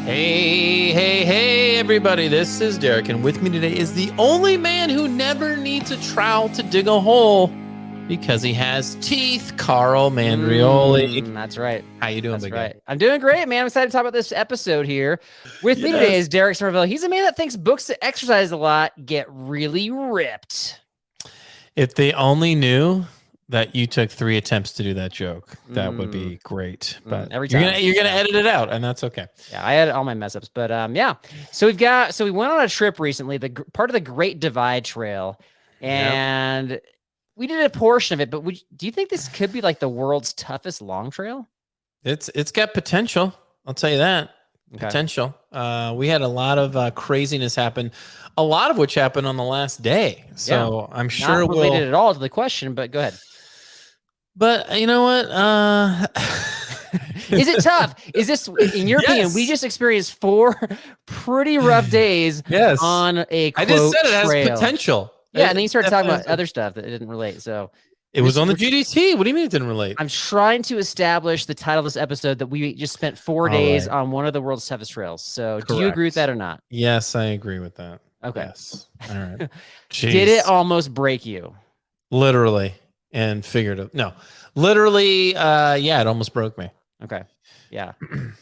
Hey, everybody. This is Derek, and with me today is the only man who never needs a trowel to dig a hole because he has teeth, Carl Mandrioli. That's right. How you doing, That's big right. guy? I'm doing great, man. I'm excited to talk about this episode here. With me today is Derek Somerville. He's a man that thinks books that exercise a lot get really ripped. If they only knew that you took 3 attempts to do that joke, that would be great. But every time you're gonna edit it out, and that's okay. Yeah, I had all my mess ups, but yeah. So we went on a trip recently, part of the Great Divide Trail, and we did a portion of it. But do you think this could be like the world's toughest long trail? It's got potential. I'll tell you that. Okay. Potential. We had a lot of craziness happen, a lot of which happened on the last day. So I'm sure not related at all to the question, but go ahead. But you know what? Is it tough? Is this, in your opinion, we just experienced 4 pretty rough days on a quote, I just said it trail. has potential. Yeah, and then you started talking about other stuff that didn't relate. So it was on the GDT. What do you mean it didn't relate? I'm trying to establish the title of this episode that we just spent 4 days on one of the world's toughest trails. So do you agree with that or not? Yes, I agree with that. Okay. Yes. All right. Did it almost break you? Literally and figurative. No, literally. Yeah, it almost broke me. Okay. Yeah.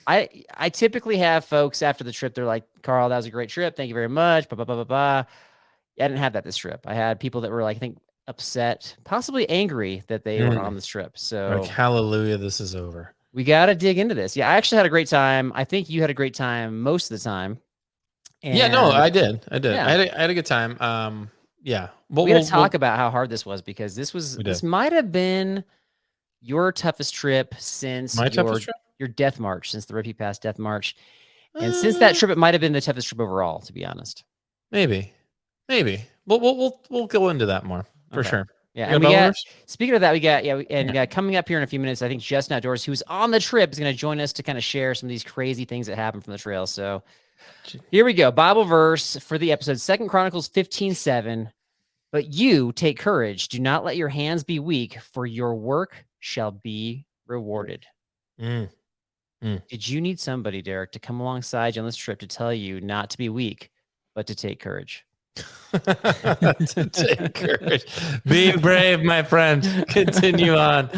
I typically have folks after the trip, they're like, Carl, that was a great trip. Thank you very much. Blah, blah, blah, blah, blah. I didn't have that this trip. I had people that were like, I think, upset, possibly angry that they were on this trip. So like, hallelujah, this is over. We got to dig into this. Yeah, I actually had a great time. I think you had a great time most of the time. And yeah, no, I did. Yeah. I had a good time. Yeah. We got to talk about how hard this was because this might have been your toughest trip since your death march, since the Rippy Pass death march. And since that trip, it might have been the toughest trip overall, to be honest. Maybe. We'll go into that more for sure. Yeah, and speaking of that, we got coming up here in a few minutes, I think Justin Outdoors, who's on the trip, is going to join us to kind of share some of these crazy things that happened from the trail. So here we go. Bible verse for the episode, 2 Chronicles 15:7. But you take courage. Do not let your hands be weak, for your work shall be rewarded. Did you need somebody, Derek, to come alongside you on this trip to tell you not to be weak, but to take courage? To take courage. Be brave, my friend. Continue on.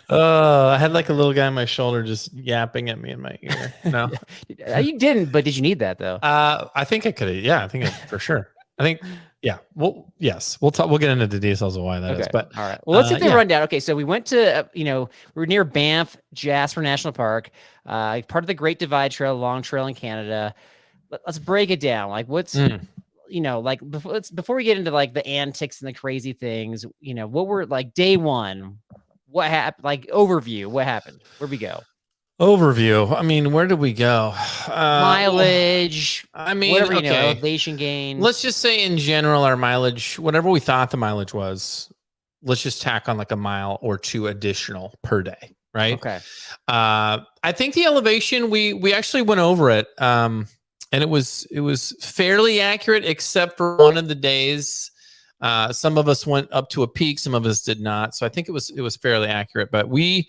Oh, I had like a little guy on my shoulder just yapping at me in my ear. No, you didn't, but did you need that though? I think I could have. Yeah, I think for sure. I think. Yeah. Well, yes. We'll talk. We'll get into the details of why that is. But all right. Well, let's get the rundown. Okay, so we went to we're near Banff, Jasper National Park, part of the Great Divide Trail, long trail in Canada. Let's break it down. Like what's before we get into like the antics and the crazy things, what were like day one? What happened? Like overview, what happened? Where'd we go? Overview. I mean, where did we go? Mileage. I mean, whatever, elevation gain. Let's just say in general, our mileage, whatever we thought the mileage was, let's just tack on like a mile or 2 additional per day. Right. Okay. I think the elevation, we actually went over it. And it was fairly accurate, except for one of the days. Some of us went up to a peak, some of us did not. So I think it was fairly accurate. But we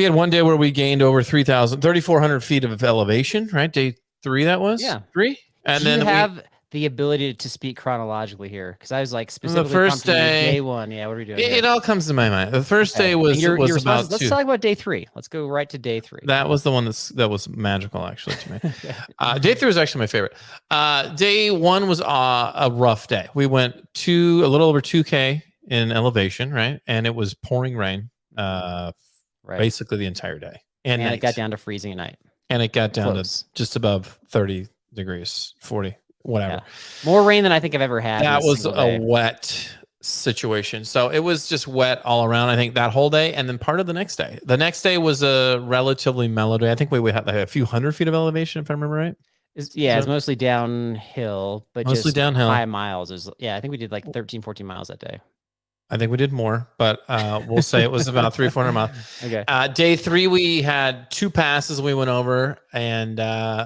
had one day where we gained over 3,400 feet of elevation. Right, day 3 that was 3. And then we have the ability to speak chronologically here because I was like specifically the first day 1. Yeah, what are we doing? It all comes to my mind. The first day was about 2. Let's talk about day 3. Let's go right to day 3. That was the one that was magical actually to me. Day 3 was actually my favorite. Day 1 was a rough day. We went a little over 2K in elevation, right? And it was pouring rain basically the entire day. And it got down to freezing at night. And it got down to just above 30 degrees, 40. Whatever. Yeah. More rain than I think I've ever had. That was a wet situation. So it was just wet all around, I think, that whole day. And then part of the next day. The next day was a relatively mellow day. I think we had like a few hundred feet of elevation, if I remember right. It's mostly downhill, but mostly just downhill. High miles. I think we did like 13, 14 miles that day. I think we did more, but we'll say it was about 300-400 miles. Okay. Day 3, we had 2 passes we went over, and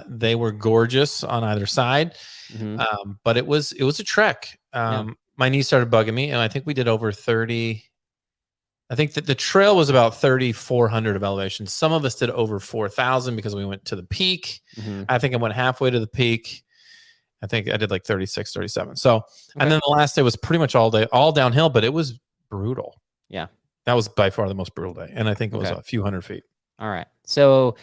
they were gorgeous on either side. Mm-hmm. But it was a trek. My knee started bugging me, and I think we did over 30 I think that the trail was about 3,400 of elevation. Some of us did over 4,000 because we went to the peak. I think I went halfway to the peak. I think I did like 36, 37. So, and then the last day was pretty much all day, all downhill, but it was brutal. Yeah. That was by far the most brutal day. And I think it was a few hundred feet. All right. So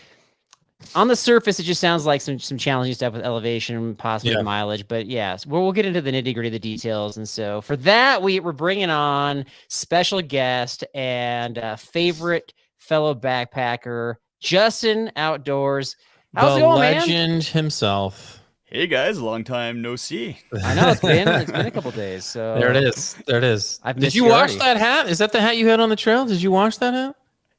on the surface, it just sounds like some challenging stuff with elevation, possibly with mileage. But yes, we'll get into the nitty gritty of the details. And so for that, we're bringing on special guest and favorite fellow backpacker, Justin Outdoors. How's it going, man? The legend himself. Hey guys, long time no see. I know it's been a couple days. So there it is. There it is. Did you wash that hat? Is that the hat you had on the trail? Did you wash that hat?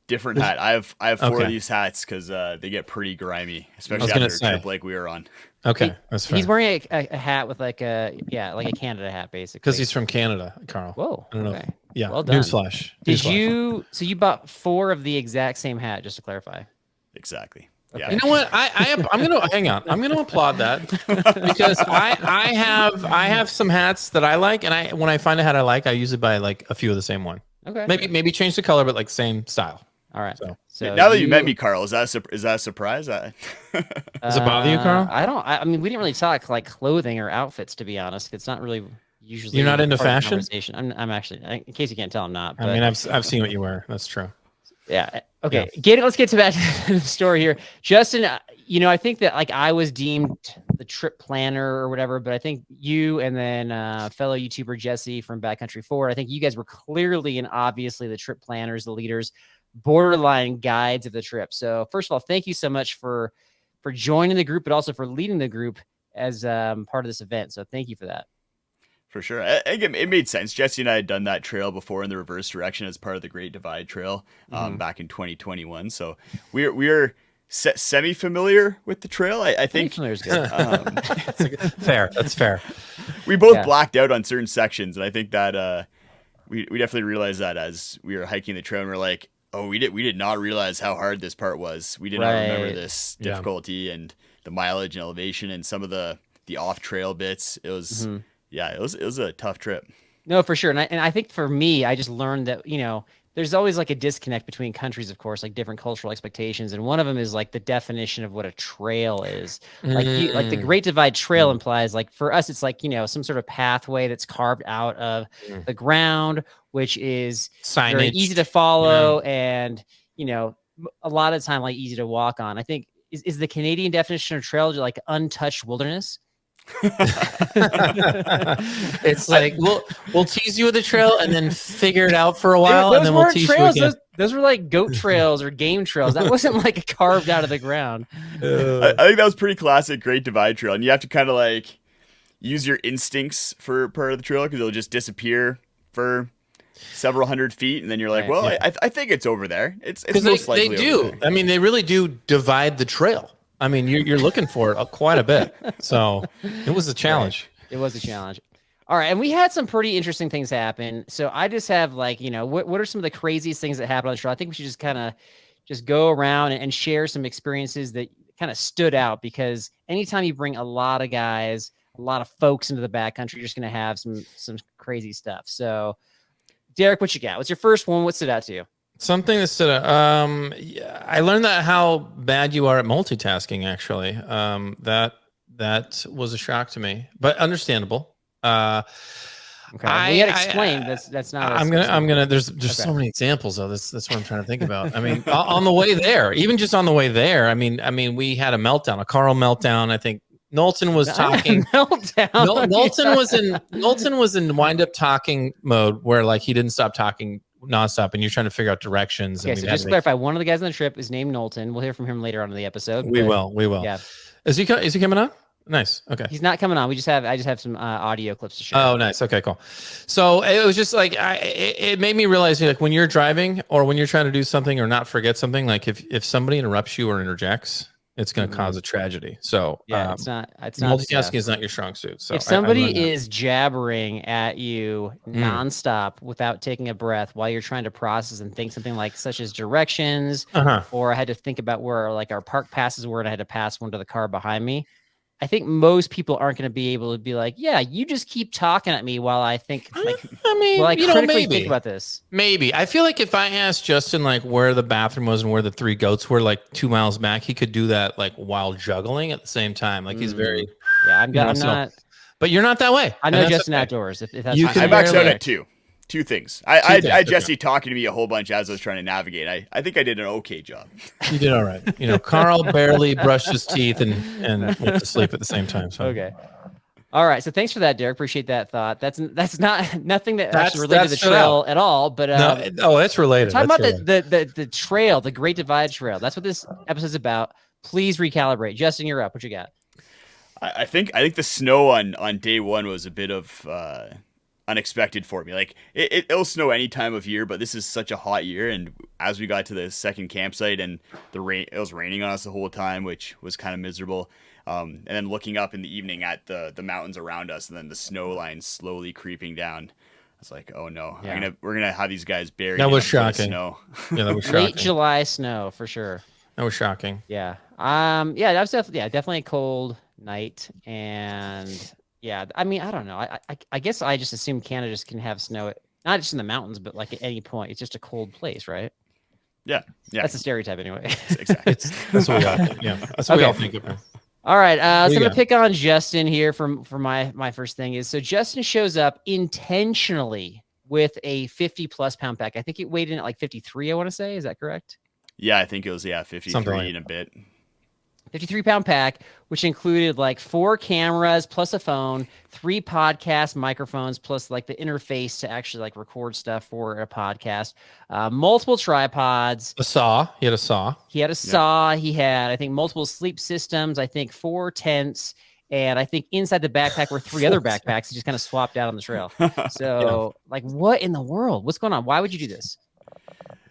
Different hat. I have 4 of these hats because they get pretty grimy, especially after a trip like we were on. Okay, that's fair. He's wearing a hat with like a Canada hat, basically. Because he's from Canada, Carl. Whoa. I don't know. Okay. Yeah. Well done. Newsflash. So you bought 4 of the exact same hat, just to clarify. Exactly. Okay. Yeah. You know what? I'm gonna hang on. I'm gonna applaud that because I have some hats that I like, and when I find a hat I like, I usually buy like a few of the same one. Okay. Maybe change the color, but like same style. All right. So now that you met me, Carl, is that a surprise? Does it bother you, Carl? I mean, we didn't really talk like clothing or outfits, to be honest. It's not really usually. You're not into fashion? I'm actually, in case you can't tell, I'm not. But, I mean, I've seen what you wear. That's true. Yeah. Okay. Yeah. Let's get back to the story here, Justin. I think that like I was deemed the trip planner or whatever, but I think you and then fellow YouTuber Jesse from Backcountry Forward, I think you guys were clearly and obviously the trip planners, the leaders, borderline guides of the trip. So first of all, thank you so much for joining the group, but also for leading the group as part of this event. So thank you for that. For sure. It made sense. Jesse and I had done that trail before in the reverse direction as part of the Great Divide Trail back in 2021. So we're semi-familiar with the trail. I think familiar is good. Fair. That's fair. We both blacked out on certain sections, and I think that we definitely realized that as we were hiking the trail, and we're like, oh, we did not realize how hard this part was. We did not remember this difficulty and the mileage and elevation and some of the off trail bits. It was it was a tough trip. No, for sure. And I think for me, I just learned that, there's always like a disconnect between countries, of course, like different cultural expectations. And one of them is like the definition of what a trail is. Like the Great Divide Trail implies, like for us, it's like, some sort of pathway that's carved out of the ground, which is very easy to follow and, a lot of the time, like easy to walk on. I think is the Canadian definition of trail like untouched wilderness? It's like we'll tease you with the trail and then figure it out for a while, and then we'll tease you again. Those were like goat trails or game trails. That wasn't like carved out of the ground. I think that was pretty classic Great Divide Trail, and you have to kind of like use your instincts for part of the trail because it'll just disappear for several hundred feet, and then you're like, I think it's over there. It's most likely they do. Over there. I mean, they really do divide the trail. I mean, you're looking for it quite a bit. So it was a challenge. Right. It was a challenge. All right. And we had some pretty interesting things happen. So I just have like, what are some of the craziest things that happened on the trail? I think we should just kind of just go around and share some experiences that kind of stood out, because anytime you bring a lot of guys, a lot of folks into the backcountry, you're just going to have some crazy stuff. So Derek, what you got? What's your first one? What stood out to you? Something that stood out. I learned that how bad you are at multitasking. Actually, that was a shock to me, but understandable. Okay, we had explained that's not. I'm gonna. There's so many examples though. That's what I'm trying to think about. I mean, on the way there, even just on the way there, I mean, we had a meltdown, a Carl meltdown. I think Knowlton was talking. Meltdown. Knowlton was in wind up talking mode where like he didn't stop talking nonstop, and you're trying to figure out directions. Okay, so just to clarify, one of the guys on the trip is named Knowlton. We'll hear from him later on in the episode. We will. Yeah. Is he coming on? Nice. Okay. He's not coming on. I just have some audio clips to share. Oh, nice. Okay, cool. So it was just like it made me realize, like, when you're driving or when you're trying to do something or not forget something, like if somebody interrupts you or interjects, it's going to cause a tragedy. So it's not multitasking is not your strong suit. So if somebody is jabbering at you nonstop without taking a breath while you're trying to process and think something like such as directions, or I had to think about where like our park passes were and I had to pass one to the car behind me, I think most people aren't going to be able to be like, yeah, you just keep talking at me while I think, like, I mean, while I critically maybe think about this. Maybe. I feel like if I asked Justin like where the bathroom was and where the 3 goats were like 2 miles back, he could do that like while juggling at the same time. Like he's very, yeah, I'm not, but you're not that way. I know Justin outdoors. If that's I maxed out at 2 things. I had Jesse talking to me a whole bunch as I was trying to navigate. I think I did an okay job. You did all right. Carl barely brushed his teeth and went to sleep at the same time. So. Okay. All right. So thanks for that, Derek. Appreciate that thought. That's nothing that actually related to the trail at all. But it's related. Talking about the trail, the Great Divide Trail. That's what this episode's about. Please recalibrate. Justin, you're up. What you got? I think the snow on day 1 was a bit of unexpected for me. Like it'll snow any time of year, but this is such a hot year. And as we got to the second campsite and it was raining on us the whole time, which was kind of miserable. And then looking up in the evening at the mountains around us, and then the snow line slowly creeping down. I was like, "Oh no, yeah. we're gonna have these guys buried." That was shocking. Snow. Yeah, that was shocking. Late July snow for sure. That was shocking. Yeah. Yeah. That was definitely a cold night, and yeah. I mean, I don't know. I guess I just assume Canada just can have snow, not just in the mountains, but like at any point. It's just a cold place, right? Yeah. That's a stereotype anyway. Exactly. That's what we all think. Yeah, that's what we all think of him. All right, so I'm gonna pick on Justin here for my first thing is, so Justin shows up intentionally with a 50+ pound pack. I think it weighed in at like 53. I want to say, is that correct? Yeah, I think it was 53 and a bit. 53-pound pack, which included like 4 cameras plus a phone, 3 podcast microphones plus like the interface to actually like record stuff for a podcast, multiple tripods, a saw. He had a saw. He had, I think, multiple sleep systems. I think 4 tents, and I think inside the backpack were 3 other backpacks. He just kind of swapped out on the trail. So, like, what in the world? What's going on? Why would you do this?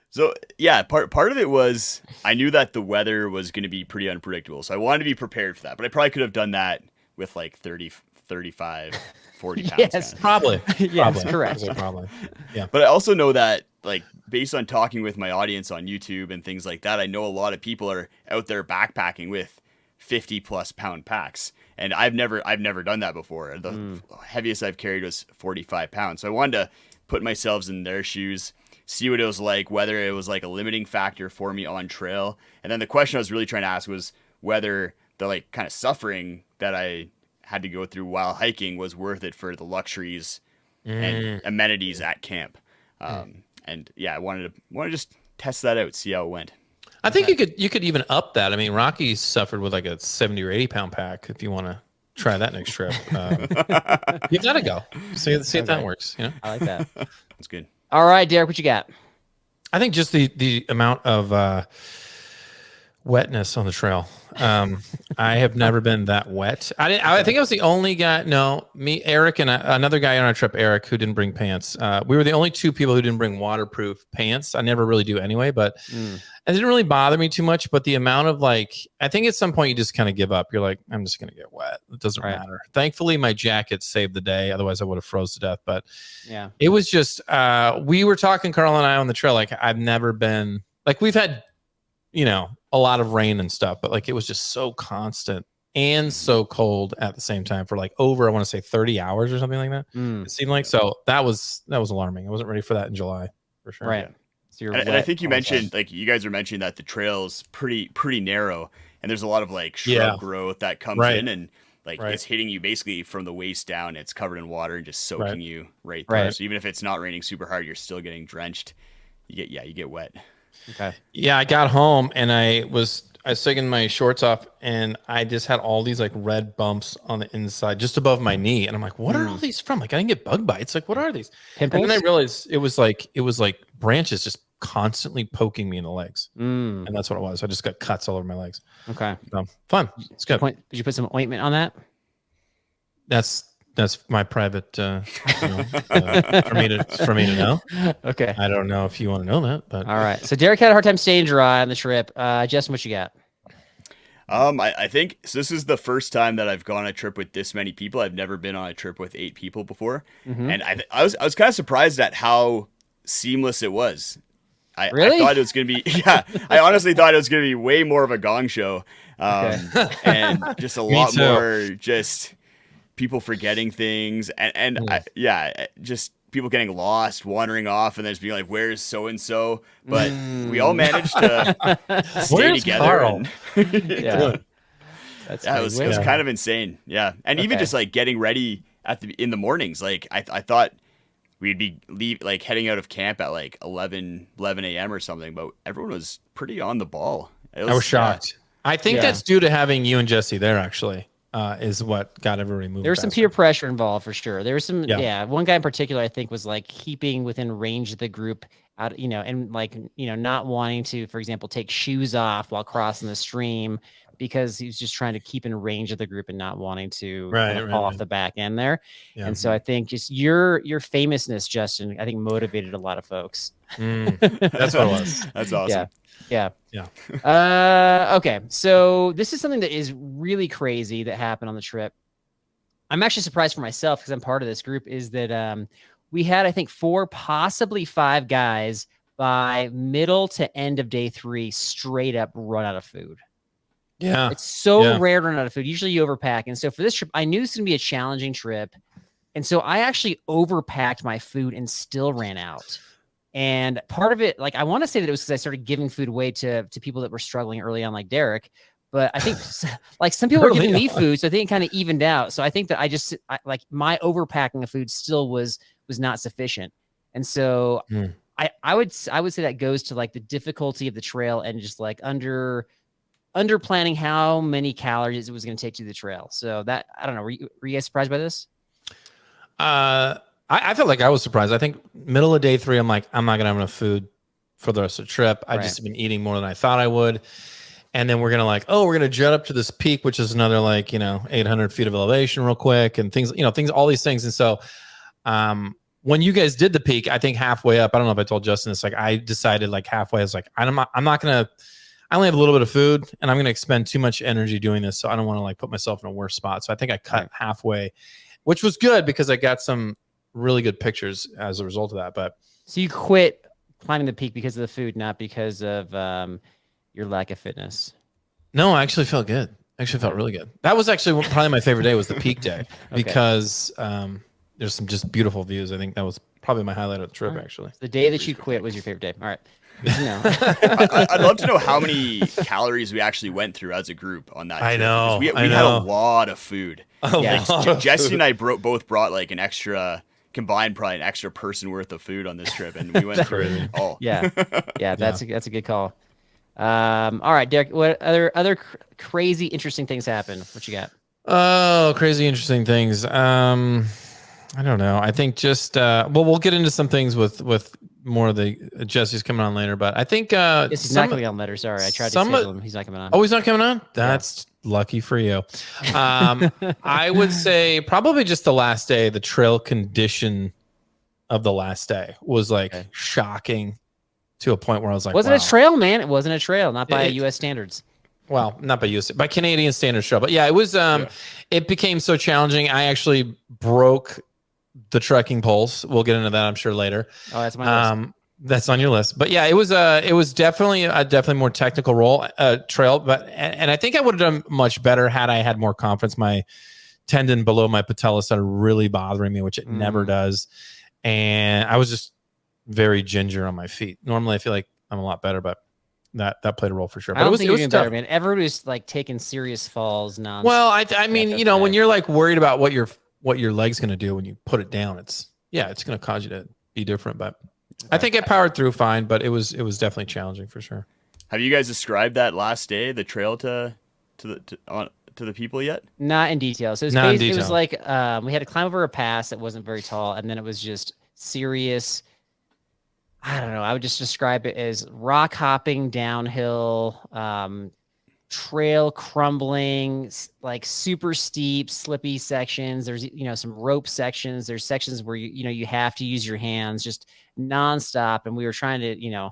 So yeah, part of it was I knew that the weather was going to be pretty unpredictable. So I wanted to be prepared for that, but I probably could have done that with like 30, 35, 40 pounds. Yes, probably. Yes, correct. Probably. Yeah. But I also know that, like, based on talking with my audience on YouTube and things like that, I know a lot of people are out there backpacking with 50+ pound packs. And I've never done that before. The heaviest I've carried was 45 pounds. So I wanted to put myself in their shoes, see what it was like, whether it was like a limiting factor for me on trail. And then the question I was really trying to ask was whether the like kind of suffering that I had to go through while hiking was worth it for the luxuries and amenities at camp. And yeah, I wanted to just test that out, see how it went. I think you could even up that. I mean, Rocky suffered with like a 70 or 80 pound pack. If you want to try that next trip, you gotta go. See if that works. I like that. That's good. All right, Derek, what you got? I think just the amount of wetness on the trail. I have never been that wet. I think I was the only guy. No, me, Eric, and another guy on our trip, Eric, who didn't bring pants. We were the only 2 people who didn't bring waterproof pants. I never really do anyway, but it didn't really bother me too much. But the amount of I think at some point you just kind of give up. You're like, I'm just going to get wet. It doesn't matter. Thankfully, my jacket saved the day. Otherwise, I would have froze to death. But yeah, it was just, we were talking, Carl and I, on the trail. Like, I've never been, like, we've had, a lot of rain and stuff, but like it was just so constant and so cold at the same time for like over, I want to say 30 hours or something like that. It seemed like, so that was alarming. I wasn't ready for that in July for sure. Right. So and I think you mentioned, like, you guys were mentioning that the trail's pretty narrow and there's a lot of like shrub growth that comes in and like it's hitting you basically from the waist down. It's covered in water and just soaking you right there. So even if it's not raining super hard, you're still getting drenched. You get wet. Okay. Yeah, I got home and I was taking my shorts off and I just had all these like red bumps on the inside just above my knee. And I'm like, what are all these from? Like, I didn't get bug bites. Like, what are these? Pimples? And then I realized it was like branches just constantly poking me in the legs. And that's what it was. I just got cuts all over my legs. Okay. So, fun. It's good. Did you put some ointment on that? That's my private, for me to know. Okay. I don't know if you want to know that, but all right. So Derek had a hard time staying dry on the trip. Justin, what you got? I think so. This is the first time that I've gone on a trip with this many people. I've never been on a trip with 8 people before, and I was kind of surprised at how seamless it was. Really? I thought it was going to be, yeah, I honestly thought it was going to be way more of a gong show. And just a lot more just people forgetting things and just people getting lost, wandering off, and then just being like, where's so-and-so? But we all managed to stay together. Carl? Yeah. It was kind of insane. Yeah. And even just like getting ready in the mornings, like I thought we'd be heading out of camp at like 11 a.m. or something, but everyone was pretty on the ball. I was shocked. I think that's due to having you and Jesse there, actually, is what got everybody moving. There was some peer pressure involved for sure. There was some, one guy in particular, I think, was like keeping within range of the group out, and like, not wanting to, for example, take shoes off while crossing the stream because he was just trying to keep in range of the group and not wanting to fall off the back end there. Yeah. And so I think just your famousness, Justin, I think motivated a lot of folks. That's what it was. That's awesome. Yeah. Okay. So this is something that is really crazy that happened on the trip. I'm actually surprised for myself because I'm part of this group is that we had, I think, 4, possibly 5 guys by middle to end of day 3 straight up run out of food. Yeah. It's so rare to run out of food. Usually you overpack. And so for this trip, I knew this was going to be a challenging trip. And so I actually overpacked my food and still ran out. And part of it, like, I want to say that it was because I started giving food away to people that were struggling early on, like Derek. But I think like some people were giving me food, so I think it kind of evened out. So I think that I like my overpacking of food still was not sufficient. And so I would say that goes to like the difficulty of the trail and just like under planning how many calories it was going to take to the trail. So that, I don't know. Were you guys surprised by this? I felt like I was surprised. I think middle of day 3, I'm like, I'm not gonna have enough food for the rest of the trip. I just have been eating more than I thought I would. And then we're gonna jet up to this peak, which is another 800 feet of elevation real quick and things, all these things. And so when you guys did the peak, I think halfway up, I don't know if I told Justin this, like I decided like halfway, I was like, I only have a little bit of food and I'm going to expend too much energy doing this. So I don't want to like put myself in a worse spot. So I think I cut halfway, which was good because I got some really good pictures as a result of that. But so you quit climbing the peak because of the food, not because of your lack of fitness. No, I actually felt good. I actually felt really good. That was actually probably my favorite day was the peak day because there's some just beautiful views. I think that was probably my highlight of the trip, actually. The day that you quit was your favorite day. All right. I'd love to know how many calories we actually went through as a group on that trip. I know. We had a lot of food. Jesse and I both brought like an extra combined, probably an extra person worth of food on this trip, and we went through it all. That's a good call. All right, Derek, what other crazy interesting things happen? What you got? Oh, crazy interesting things. I don't know. I think just we'll get into some things with more of the Jesse's coming on later, but I think he's not coming on later. Sorry, I tried to schedule him. He's not coming on. Oh, he's not coming on? That's lucky for you. I would say probably just the last day, the trail condition of the last day was like shocking to a point where I was like, wasn't a trail, man. It wasn't a trail, not by U.S. standards. Well, not by U.S. by Canadian standards trail, but yeah, it was. It became so challenging. I actually broke the trekking poles. We'll get into that, I'm sure, later. Oh, that's my list. That's on your list. But yeah, it was definitely a more technical trail. But and I think I would have done much better had I had more confidence. My tendon below my patella started really bothering me, which it never does. And I was just very ginger on my feet. Normally, I feel like I'm a lot better, but that played a role for sure. But I don't think you're better, man. Everybody was like taking serious falls. Well, I mean, when you're like worried about what your leg's going to do when you put it down, it's going to cause you to be different. But I think I powered through fine, but it was definitely challenging for sure. Have you guys described that last day, the trail to the people yet? Not in detail. So it was like we had to climb over a pass that wasn't very tall, and then it was just serious. I don't know. I would just describe it as rock hopping downhill, trail crumbling, like super steep, slippy sections. There's some rope sections. There's sections where you have to use your hands just nonstop. And we were trying to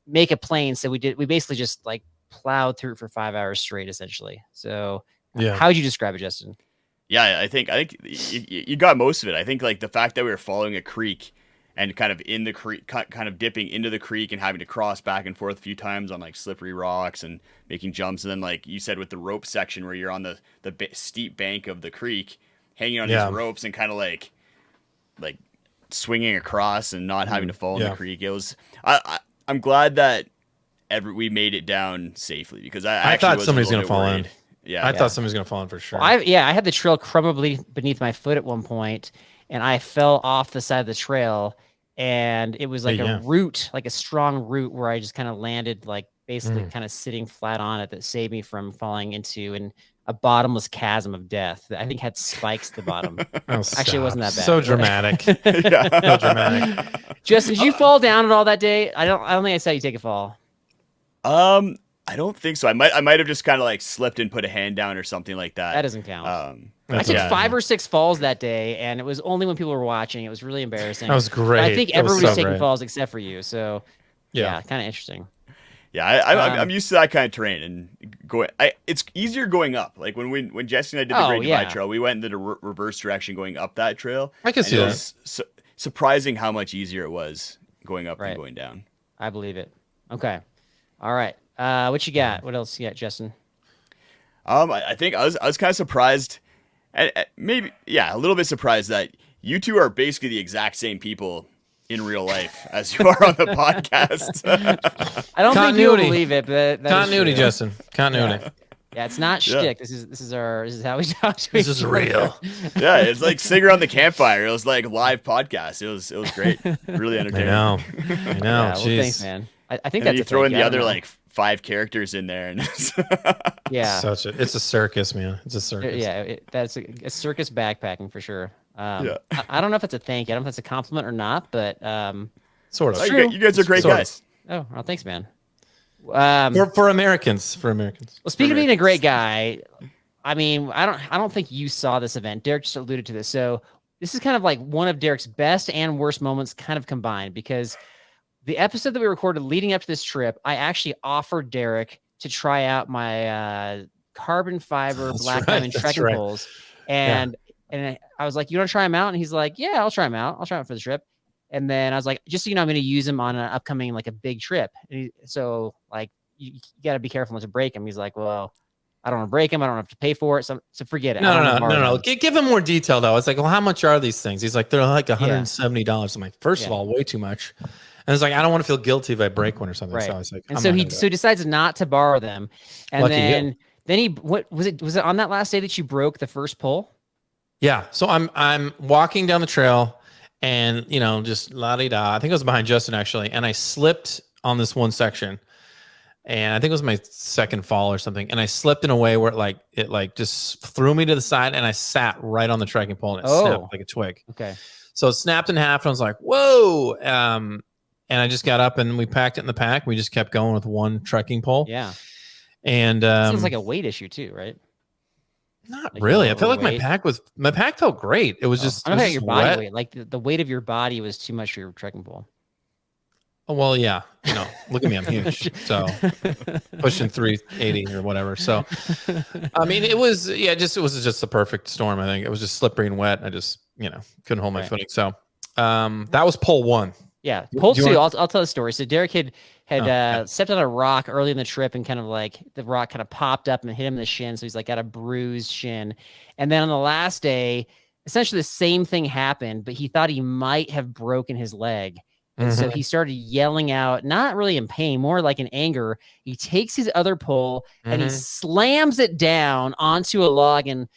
make a plane, so we basically just like plowed through for 5 hours straight, essentially. So how would you describe it, Justin? Yeah, I think you got most of it. I think like the fact that we were following a creek and kind of in the creek, kind of dipping into the creek and having to cross back and forth a few times on like slippery rocks and making jumps. And then, like you said, with the rope section where you're on the steep bank of the creek, hanging on these ropes and kind of like swinging across and not having to fall in the creek. It was, I'm glad that we made it down safely, because I thought somebody was going to fall in. Yeah, I thought somebody was going to fall in for sure. Well, I had the trail crumble beneath my foot at one point, and I fell off the side of the trail, and it was like a root, like a strong root, where I just kind of landed, like basically kind of sitting flat on it, that saved me from falling into a bottomless chasm of death that I think had spikes at the bottom. Actually, it wasn't that bad. So dramatic. So dramatic. Justin, did you fall down at all that day? I don't think I saw you take a fall. I don't think so. I might have just kind of like slipped and put a hand down or something like that. That doesn't count. I took 5 or 6 falls that day, and it was only when people were watching. It was really embarrassing. That was great. But I think everybody's taking falls except for you. So yeah, kind of interesting. Yeah, I'm used to that kind of terrain, and it's easier going up. Like when Jesse and I did the Great Divide Trail, we went in the reverse direction going up that trail. I can see that. It was surprising how much easier it was going up than going down. I believe it. Okay, all right. What you got? What else you got, Justin? I think I was kind of surprised, and maybe a little bit surprised that you two are basically the exact same people in real life as you are on the podcast. I don't think you'll believe it, but continuity, Justin. Continuity. Yeah, it's not shtick. This is how we talk to each other. This is real. Yeah, it's like sitting around the campfire. It was like a live podcast. It was great. Really entertaining. I know. Yeah, well, thanks, man. I think and that's you throw in the other like 5 characters in there, and yeah, it's a circus, man. It's a circus. Yeah, that's a circus backpacking for sure. I don't know if it's a thank you. I don't know if it's a compliment or not, but sort of. You guys are great guys. Oh, well, thanks, man. For Americans. Well, speaking of being a great guy, I mean, I don't think you saw this event. Derek just alluded to this. So this is kind of like one of Derek's best and worst moments kind of combined, because the episode that we recorded leading up to this trip, I actually offered Derek to try out my carbon fiber black diamond trekking poles. And I was like, you want to try them out? And he's like, yeah, I'll try them out. I'll try them for the trip. And then I was like, just so you know, I'm going to use them on an upcoming, like a big trip. So like, you got to be careful not to break them. He's like, well, I don't want to break them. I don't have to pay for it. So forget it. No. Give him more detail though. It's like, well, how much are these things? He's like, they're like $170. I'm like, first of all, way too much. And it's like, I don't want to feel guilty if I break one or something. Right. So I was like, he decides not to borrow them. And then he, what was it on that last day that you broke the first pole? Yeah. So I'm walking down the trail, and just la-di-da. I think it was behind Justin actually, and I slipped on this one section, and I think it was my second fall or something, and I slipped in a way where it just threw me to the side, and I sat right on the trekking pole, and it snapped like a twig. Okay. So it snapped in half, and I was like, whoa. And I just got up, and we packed it in the pack. We just kept going with one trekking pole. Yeah. And sounds like a weight issue too, right? Not really. I felt like my pack felt great. It was just, I don't know your body weight. Like the weight of your body was too much for your trekking pole. Oh, well, yeah. Look at me. I'm huge. So pushing 380 or whatever. So, I mean, it was just the perfect storm. I think it was just slippery and wet. I just, couldn't hold my footing. So, that was pole 1. Yeah. Pole 2, I'll tell the story. So Derek had stepped on a rock early in the trip, and kind of like the rock kind of popped up and hit him in the shin. So he's like got a bruised shin. And then on the last day, essentially the same thing happened, but he thought he might have broken his leg. And so he started yelling out, not really in pain, more like in anger. He takes his other pole and he slams it down onto a log and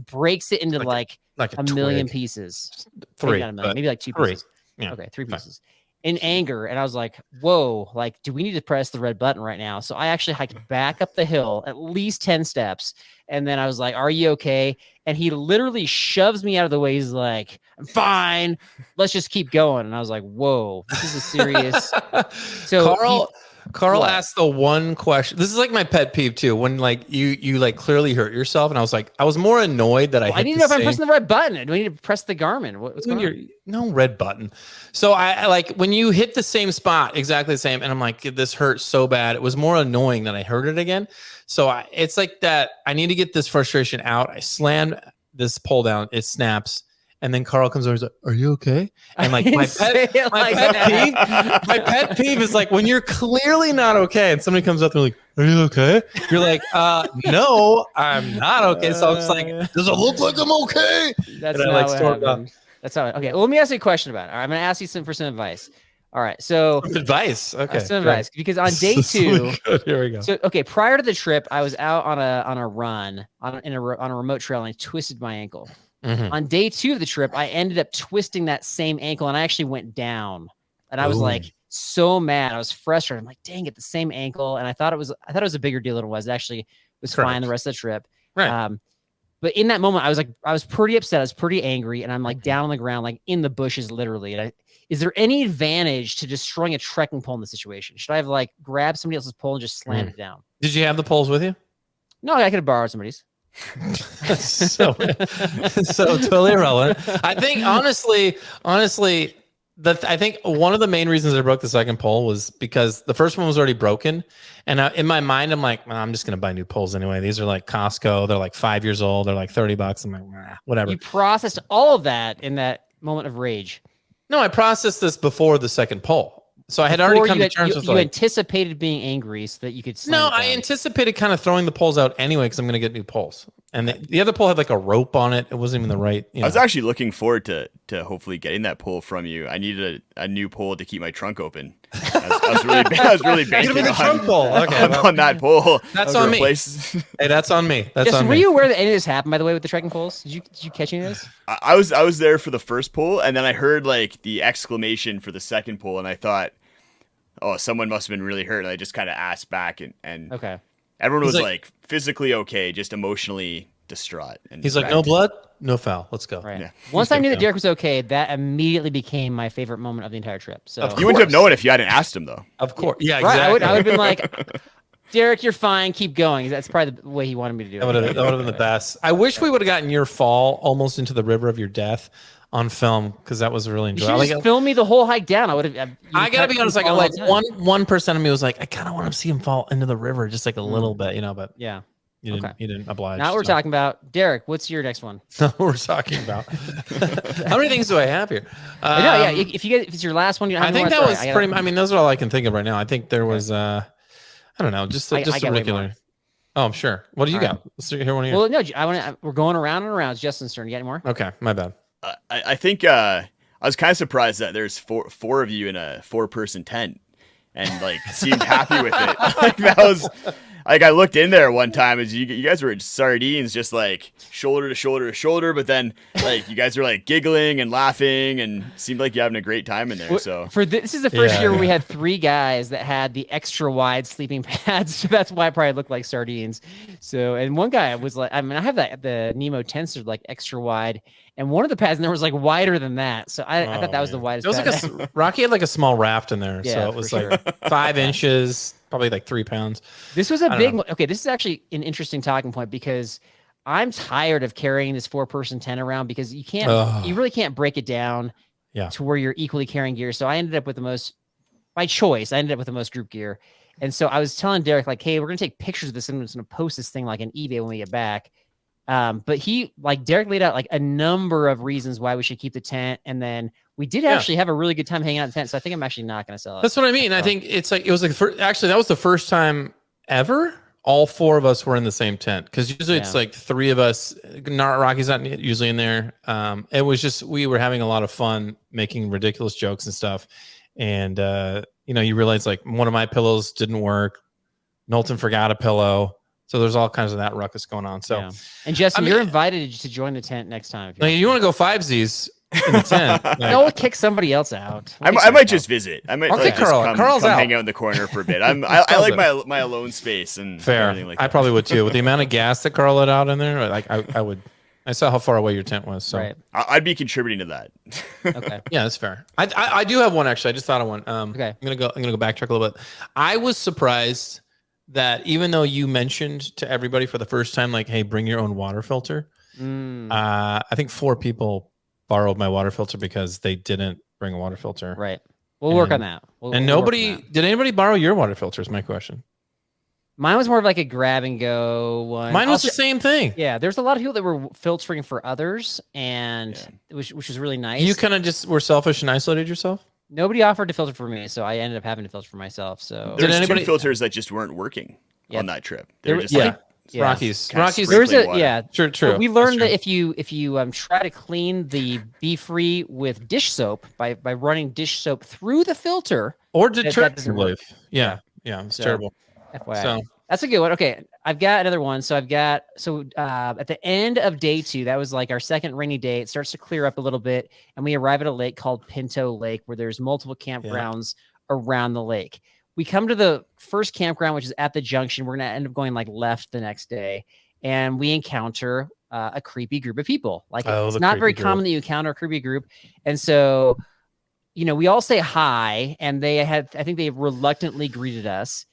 breaks it into like a million pieces. 3, maybe like 2 pieces. Yeah. Okay, 3 pieces. In anger, and I was like, whoa, like, do we need to press the red button right now? So I actually hiked back up the hill at least 10 steps, and then I was like, are you okay? And he literally shoves me out of the way. He's like, I'm fine, let's just keep going. And I was like, whoa, this is a serious. So Carl asked the one question. This is like my pet peeve too. When like you like clearly hurt yourself, and I was more annoyed that I need to know if I'm pressing the right button. Do I need to press the Garmin? What's going on? No red button. So I like when you hit the same spot, exactly the same, and I'm like, this hurts so bad. It was more annoying that I heard it again. So it's like that. I need to get this frustration out. I slammed this pole down. It snaps, And then Carl comes over and is like, "Are you okay?" And like my pet peeve is like when you're clearly not okay, and somebody comes up and like, "Are you okay?" You're like, "No, I'm not okay." So I'm just like, "Does it look like I'm okay?" That's and not what happened. That's how. Okay, well, let me ask you a question about it. All right, I'm going to ask you for some advice. All right, so some advice. Okay, some advice because on day 2, here we go. So okay, prior to the trip, I was out on a run on a remote trail and I twisted my ankle. Mm-hmm. On day 2 of the trip, I ended up twisting that same ankle and I actually went down. And I was like so mad. I was frustrated. I'm like, dang it, the same ankle. And I thought it was a bigger deal than it was. It actually was fine the rest of the trip. Right. But in that moment, I was pretty upset. I was pretty angry, and I'm like down on the ground, like in the bushes, literally. And is there any advantage to destroying a trekking pole in the situation? Should I have like grabbed somebody else's pole and just slammed it down? Did you have the poles with you? No, I could have borrowed somebody's. so totally irrelevant. I think honestly, I think one of the main reasons I broke the second pole was because the first one was already broken, and in my mind, I'm like, I'm just gonna buy new poles anyway. These are like Costco. They're like 5 years old. They're like $30. I'm like, whatever. You processed all of that in that moment of rage. No, I processed this before the second pole. So I had already come to terms with you anticipated being angry so that you could slam it down. I anticipated kind of throwing the poles out anyway because I'm going to get new poles. And the other pole had like a rope on it. It wasn't even the right. I was actually looking forward to hopefully getting that pole from you. I needed a new pole to keep my trunk open. I was really banking on that pole. That's on me. Hey, that's on me. That's on me. Were you aware that any of this happened, by the way, with the trekking poles? Did you catch any of this? I was there for the first pole, and then I heard like the exclamation for the second pole, and I thought, oh, someone must have been really hurt. And I just kind of asked back, and okay. Everyone was like physically okay, just emotionally distraught. And he's like, no blood, no foul. Let's go. Right. Yeah. Once I knew that Derek was okay, that immediately became my favorite moment of the entire trip. So you wouldn't have known if you hadn't asked him, though. Of course. Yeah, exactly. Right. I would have been like, Derek, you're fine. Keep going. That's probably the way he wanted me to do it. That would have been the best. I wish we would have gotten your fall almost into the river of your death on film because that was really enjoyable. You just film me the whole hike down. I would have. I gotta be honest. Like 1% of me was like, I kind of want to see him fall into the river just like a little bit, But yeah, you didn't oblige. Now we're talking about Derek. What's your next one? We're talking about how many things do I have here? If it's your last one, I think that was pretty. I mean, those are all I can think of right now. I think there was. I don't know, just a regular. Oh, I'm sure. What do you got? Let's hear one of yours. Well, no, we're going around and around. It's Justin's turn. You got any more? Okay, my bad. I think I was kind of surprised that there's four of you in a 4-person tent, and like seemed happy with it. Like that was like I looked in there one time as you guys were sardines, just like shoulder to shoulder to shoulder, but then like you guys were like giggling and laughing, and seemed like you're having a great time in there. So this is the first year where we had 3 guys that had the extra wide sleeping pads, so that's why I probably looked like sardines. So and one guy was like, I mean, I have the Nemo tents are like extra wide. And one of the pads in there was like wider than that. So I thought that was the widest. It was like Rocky had like a small raft in there. So it was like 5 inches, probably like 3 pounds. This was a big one. Okay, this is actually an interesting talking point because I'm tired of carrying this 4-person tent around because you really can't break it down to where you're equally carrying gear. So I ended up with by choice, I ended up with the most group gear. And so I was telling Derek, like, hey, we're going to take pictures of this and I'm going to post this thing like on eBay when we get back. But Derek laid out like a number of reasons why we should keep the tent. And then we did actually have a really good time hanging out in the tent. So I think I'm actually not going to sell it. That's what I mean. I think it was like, that was the first time ever all 4 of us were in the same tent. Cause usually it's like 3 of us, Rocky's not usually in there. It was just, we were having a lot of fun making ridiculous jokes and stuff. And, you realize like one of my pillows didn't work. Knowlton forgot a pillow. So there's all kinds of that ruckus going on. So, and Justin, you're invited to join the tent next time. You want to go 5-sies in the tent? Like, no, we'll kick somebody else out. I might just visit. I might just come hang out in the corner for a bit. I like my alone space and everything like that. I probably would too. With the amount of gas that Carl let out in there, like I would. I saw how far away your tent was. So I'd be contributing to that. Okay. Yeah, that's fair. I do have one actually. I just thought of one. Okay. I'm gonna go backtrack a little bit. I was surprised that even though you mentioned to everybody for the first time, like, hey, bring your own water filter. I think 4 people borrowed my water filter because they didn't bring a water filter. Right. We'll work on that. Did anybody borrow your water filter is my question. Mine was more of like a grab and go one. Mine was the same thing. Yeah, there's a lot of people that were filtering for others, and which was really nice. You kind of just were selfish and isolated yourself. Nobody offered to filter for me, so I ended up having to filter for myself. So there's two filters that just weren't working on that trip. They're just Rockies. There was true. So we learned that if you try to clean the Be Free with dish soap by running dish soap through the filter or detergent, it's terrible. FYI. So that's a good one. Okay, I've got another one. So at the end of day 2, that was like our second rainy day. It starts to clear up a little bit, and we arrive at a lake called Pinto Lake, where there's multiple campgrounds around the lake. We come to the first campground, which is at the junction. We're going to end up going like left the next day, and we encounter a creepy group of people. Like it's not very common that you encounter a creepy group, and so we all say hi, and I think they reluctantly greeted us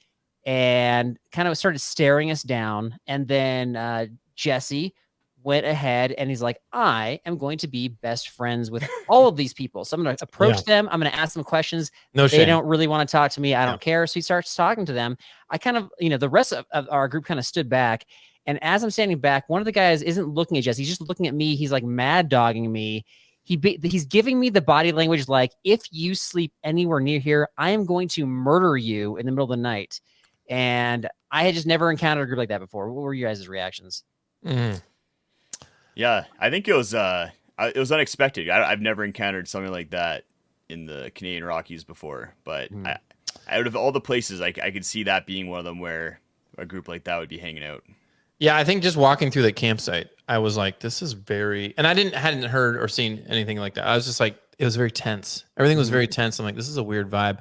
and kind of started staring us down. And then Jesse went ahead and he's like, I am going to be best friends with all of these people. So I'm going to approach them. I'm going to ask them questions. They don't really want to talk to me. I don't care. So he starts talking to them. I kind of, the rest of our group kind of stood back. And as I'm standing back, one of the guys isn't looking at Jesse. He's just looking at me. He's like mad dogging me. He's giving me the body language like, if you sleep anywhere near here, I am going to murder you in the middle of the night. And I had just never encountered a group like that before. What were you guys' reactions? Mm-hmm. Yeah, I think it was unexpected. I've never encountered something like that in the Canadian Rockies before. But out of all the places, I could see that being one of them where a group like that would be hanging out. Yeah, I think just walking through the campsite, I was like, this is very... And I hadn't heard or seen anything like that. I was just like, it was very tense. Everything was very tense. I'm like, this is a weird vibe.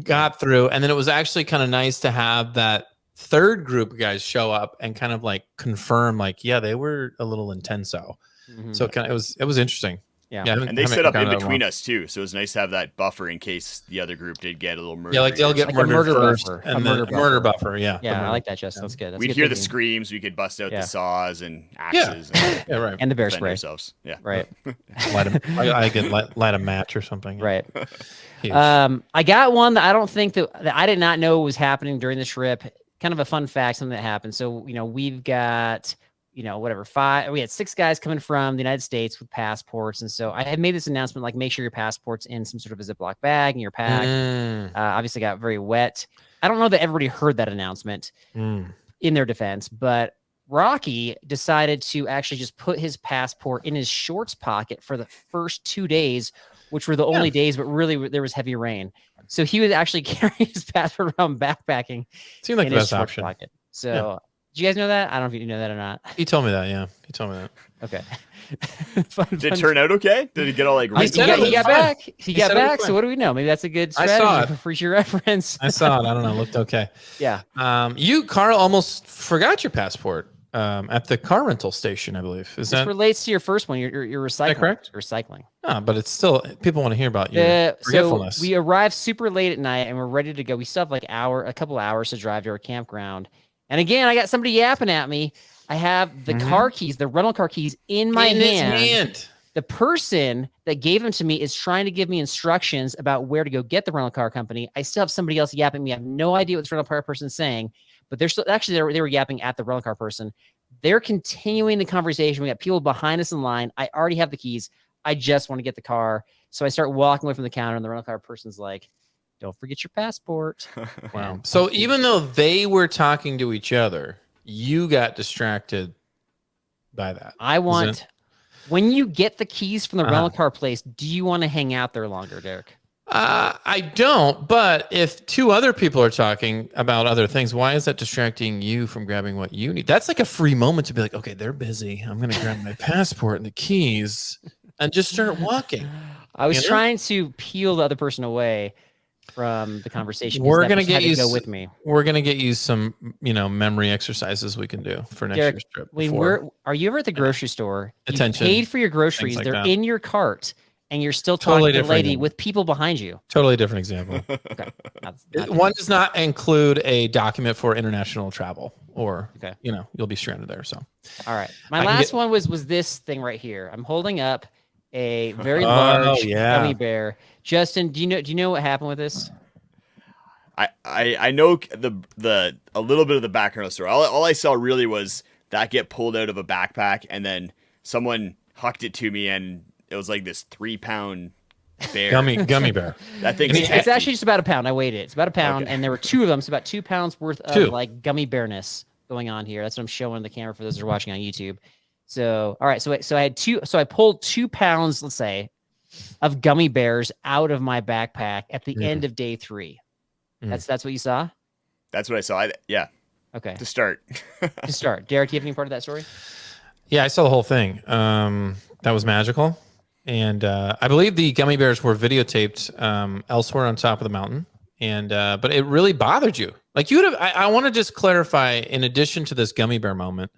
Got through. And then it was actually kind of nice to have that third group of guys show up and kind of like confirm, like, yeah, they were a little intenso. Mm-hmm. So it was interesting. Yeah. And they set up in between us too. So it was nice to have that buffer in case the other group did get a little murder. Yeah, like they'll get murdered first. Buffer. And then murder buffer. Yeah. Yeah, I like that, Justin. That's good. We'd hear the screams. We could bust out the saws and axes. Yeah, right. And the bear spray. Ourselves. Yeah. Right. I could light a match or something. Right. I got one that I don't think that I did not know was happening during the trip. Kind of a fun fact, something that happened. So, we've got... we had 6 guys coming from the United States with passports. And so I had made this announcement, like, make sure your passport's in some sort of a Ziploc bag in your pack. Obviously got very wet. I don't know that everybody heard that announcement in their defense, but Rocky decided to actually just put his passport in his shorts pocket for the first 2 days, which were the only days, but really there was heavy rain. So he was actually carrying his passport around backpacking. Seemed like the best option. Pocket. So did you guys know that? I don't know if you know that or not. He told me that. Yeah. He told me that. Okay. Did it turn out okay? Did it get all like... He got back. He got back. So what do we know? Maybe that's a good strategy for your reference. I saw it. I don't know. It looked okay. Yeah. You, Carl, almost forgot your passport at the car rental station, I believe. This relates to your first one. You're recycling. Is that correct? Recycling. But it's still, people want to hear about your forgetfulness. So we arrived super late at night and we're ready to go. We still have like a couple hours to drive to our campground. And again, I got somebody yapping at me. I have the car keys, the rental car keys in my hand. The person that gave them to me is trying to give me instructions about where to go get the rental car company. I still have somebody else yapping me. I have no idea what this rental car person is saying, but they're still actually they were yapping at the rental car person. They're continuing the conversation. We got people behind us in line. I already have the keys. I just want to get the car. So I start walking away from the counter and the rental car person's like, don't forget your passport. Wow. So even though they were talking to each other, you got distracted by that. When you get the keys from the rental car place, do you want to hang out there longer, Derek? I don't, but if 2 other people are talking about other things, why is that distracting you from grabbing what you need? That's like a free moment to be like, okay, they're busy. I'm going to grab my passport and the keys and just start walking. I was trying to peel the other person away from the conversation. We're going to get you go with me. We're going to get you some, memory exercises we can do for next year's trip. Are you ever at the grocery store? Attention. You paid for your groceries. Like they're that. in your cart and you're still talking to the lady with people behind you. Totally different example. Okay. One does not include a document for international travel or, you'll be stranded there. So, all right. My last one was this thing right here. I'm holding up a very large gummy bear. Justin, do you know what happened with this? I know a little bit of the background of the story. All I saw really was that get pulled out of a backpack, and then someone hucked it to me, and it was like this 3-pound bear. Gummy bear. That thing. It's actually just about a pound. I weighed it. It's about a pound, and there were 2 of them. It's about 2 pounds worth of like gummy bearness going on here. That's what I'm showing the camera for those that are watching on YouTube. So, all right. So I had 2. So I pulled 2 pounds, let's say, of gummy bears out of my backpack at the end of day 3. That's what you saw? That's what I saw. Yeah. Okay. To start. Derek, do you have any part of that story? Yeah, I saw the whole thing. That was magical. And I believe the gummy bears were videotaped elsewhere on top of the mountain. And but it really bothered you. Like you would have. I want to just clarify. In addition to this gummy bear moment,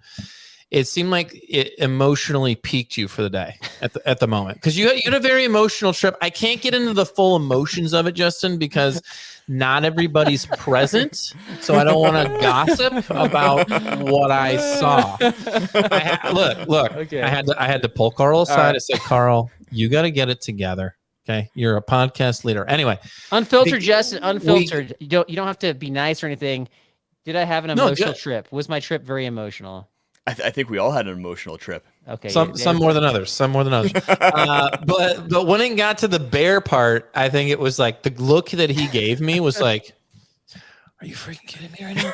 it seemed like it emotionally piqued you for the day at the moment, because you had a very emotional trip. I can't get into the full emotions of it, Justin, because not everybody's present, so I don't want to gossip about what I saw. Look. Okay. I had to pull Carl aside. Right. I said, Carl, you got to get it together. Okay, you're a podcast leader. Anyway, unfiltered, Justin. Unfiltered. You don't have to be nice or anything. Did I have an emotional trip? Was my trip very emotional? I think we all had an emotional trip. Okay, some more than others. But when it got to the bear part, I think it was like the look that he gave me was like, "Are you freaking kidding me right now?"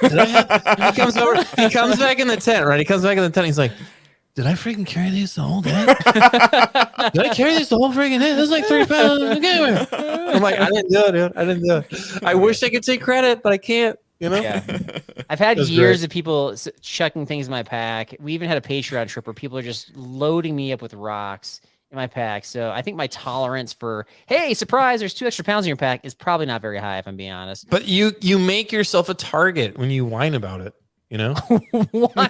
He comes over. He comes back in the tent. Right? He comes back in the tent. He's like, "Did I freaking carry these the whole day? Did I carry these the whole freaking day? This is like 3 pounds." Okay. I'm like, I didn't do it, dude. I didn't do it. I wish I could take credit, but I can't. You know? Yeah. I've had years of people chucking things in my pack. We even had a Patreon trip where people are just loading me up with rocks in my pack. So I think my tolerance for, hey, surprise, there's 2 extra pounds in your pack is probably not very high, if I'm being honest. But you make yourself a target when you whine about it. You know? Why